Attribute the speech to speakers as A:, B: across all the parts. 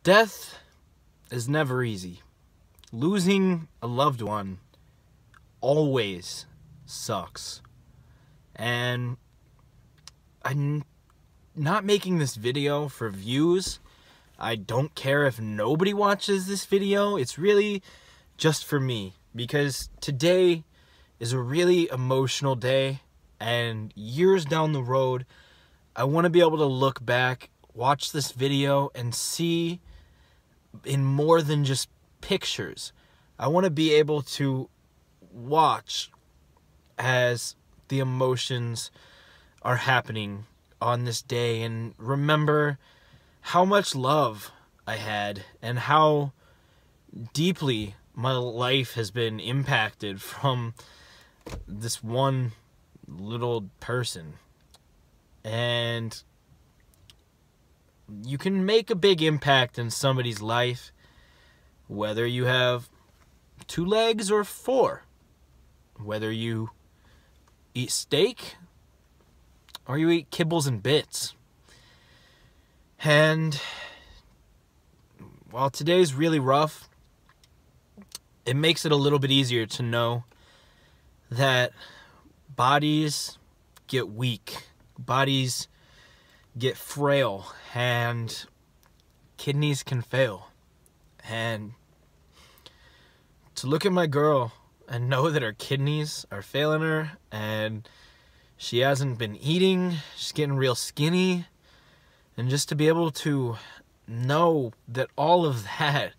A: Death is never easy. Losing a loved one always sucks. And I'm not making this video for views. I don't care if nobody watches this video. It's really just for me, because today is a really emotional day, and years down the road, I want to be able to look back, watch this video, and see in more than just pictures. I want to be able to watch as the emotions are happening on this day and remember how much love I had and how deeply my life has been impacted from this one little person. And you can make a big impact in somebody's life, whether you have 2 legs or 4, whether you eat steak or you eat kibbles and bits. And while today's really rough, it makes it a little bit easier to know that bodies get weak, bodies get frail, and kidneys can fail. And to look at my girl and know that her kidneys are failing her and she hasn't been eating, she's getting real skinny, and just to be able to know that all of that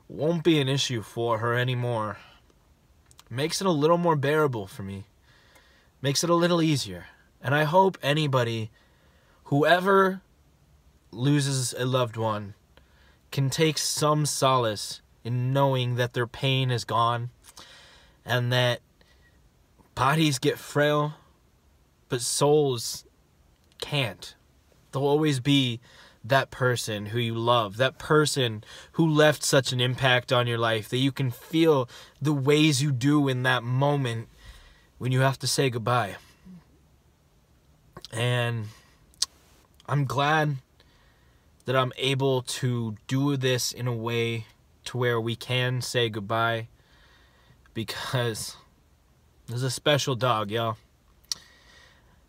A: won't be an issue for her anymore makes it a little more bearable for me. Makes it a little easier. And I hope anybody, whoever loses a loved one, can take some solace in knowing that their pain is gone and that bodies get frail, but souls can't. There'll always be that person who you love, that person who left such an impact on your life that you can feel the ways you do in that moment when you have to say goodbye. And I'm glad that I'm able to do this in a way to where we can say goodbye, because there's a special dog, y'all.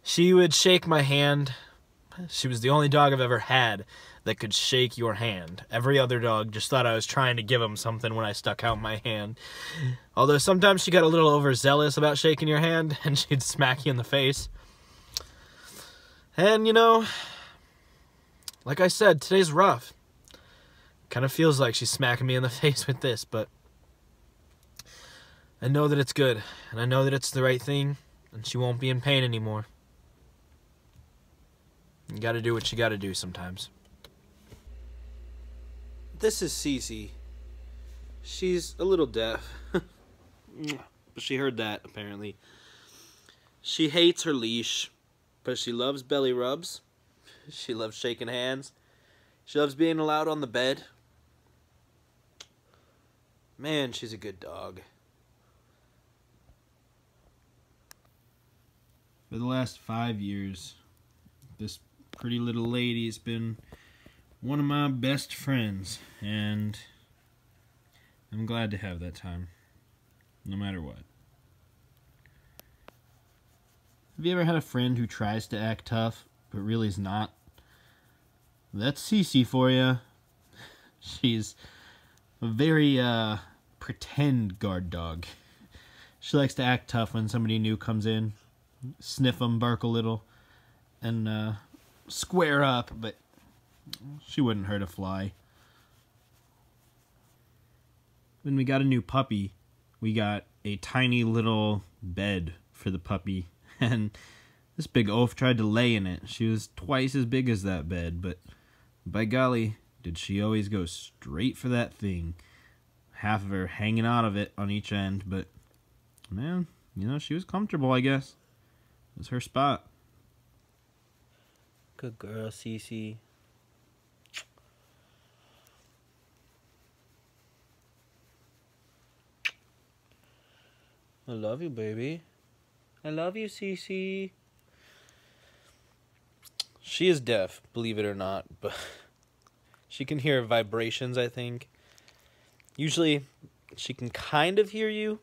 A: She would shake my hand. She was the only dog I've ever had that could shake your hand. Every other dog just thought I was trying to give him something when I stuck out my hand. Although sometimes she got a little overzealous about shaking your hand, and she'd smack you in the face. And, you know, like I said, today's rough. Kind of feels like she's smacking me in the face with this, but I know that it's good, and I know that it's the right thing, and she won't be in pain anymore. You gotta do what you gotta do sometimes. This is Cece. She's a little deaf. But she heard that, apparently. She hates her leash, but she loves belly rubs. She loves shaking hands. She loves being allowed on the bed. Man, she's a good dog. For the last 5 years, this pretty little lady's been one of my best friends, and I'm glad to have that time, no matter what. Have you ever had a friend who tries to act tough, but really is not? That's Cece for you. She's a very, pretend guard dog. She likes to act tough when somebody new comes in, sniff them, bark a little, and, square up, but she wouldn't hurt a fly. When we got a new puppy, we got a tiny little bed for the puppy, and this big oaf tried to lay in it. She was twice as big as that bed, but by golly, did she always go straight for that thing. Half of her hanging out of it on each end, but man, you know, she was comfortable, I guess. It was her spot. Good girl, Cece. I love you, baby. I love you, Cece. She is deaf, believe it or not, but She can hear vibrations, I think. Usually, she can kind of hear you.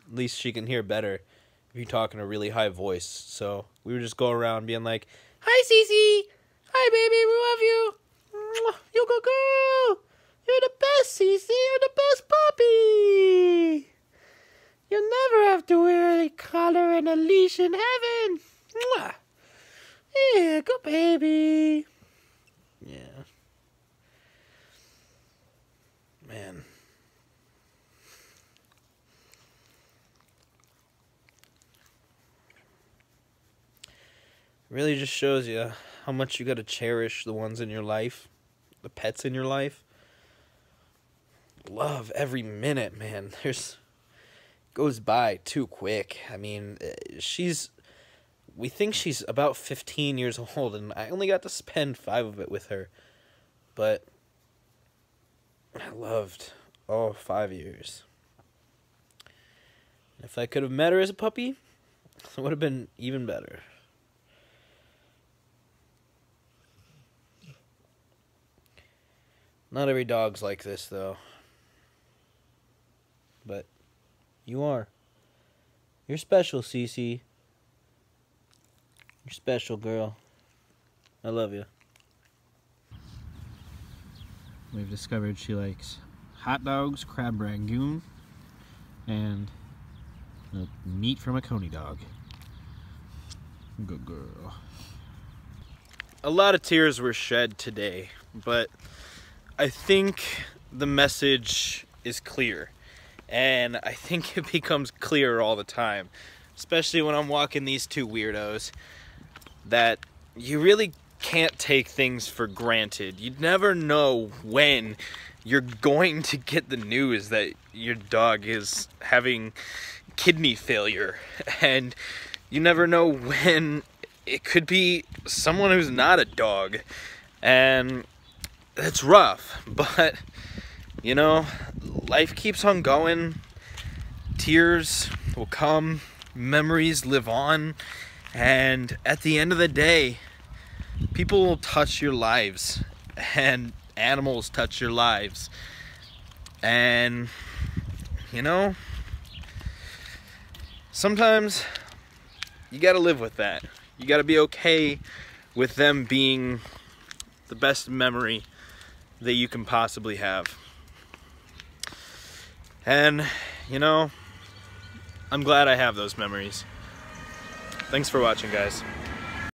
A: At least she can hear better if you talk in a really high voice. So we would just go around being like, "Hi, Cece. Hi, baby. We love you. Mwah. You go, girl. You're the best, Cece. You're the best puppy. You'll never have to wear a collar and a leash in heaven. Mwah. Yeah, go, baby." Yeah. Man. Really just shows you how much you gotta cherish the ones in your life, the pets in your life. Love every minute, man. Goes by too quick. I mean, we think she's about 15 years old, and I only got to spend 5 of it with her. But I loved all 5 years. And if I could have met her as a puppy, it would have been even better. Not every dog's like this, though. But you are. You're special, Cece. You're special, girl. I love you. We've discovered she likes hot dogs, crab rangoon, and meat from a coney dog. Good girl. A lot of tears were shed today, but I think the message is clear, and I think it becomes clearer all the time, especially when I'm walking these two weirdos, that you really can't take things for granted. You never know when you're going to get the news that your dog is having kidney failure, and you never know when it could be someone who's not a dog, and it's rough, but you know, life keeps on going. Tears will come, memories live on, and at the end of the day, people will touch your lives, and animals touch your lives, and you know, sometimes you gotta live with that. You gotta be okay with them being the best memory that you can possibly have. And, you know, I'm glad I have those memories. Thanks for watching, guys.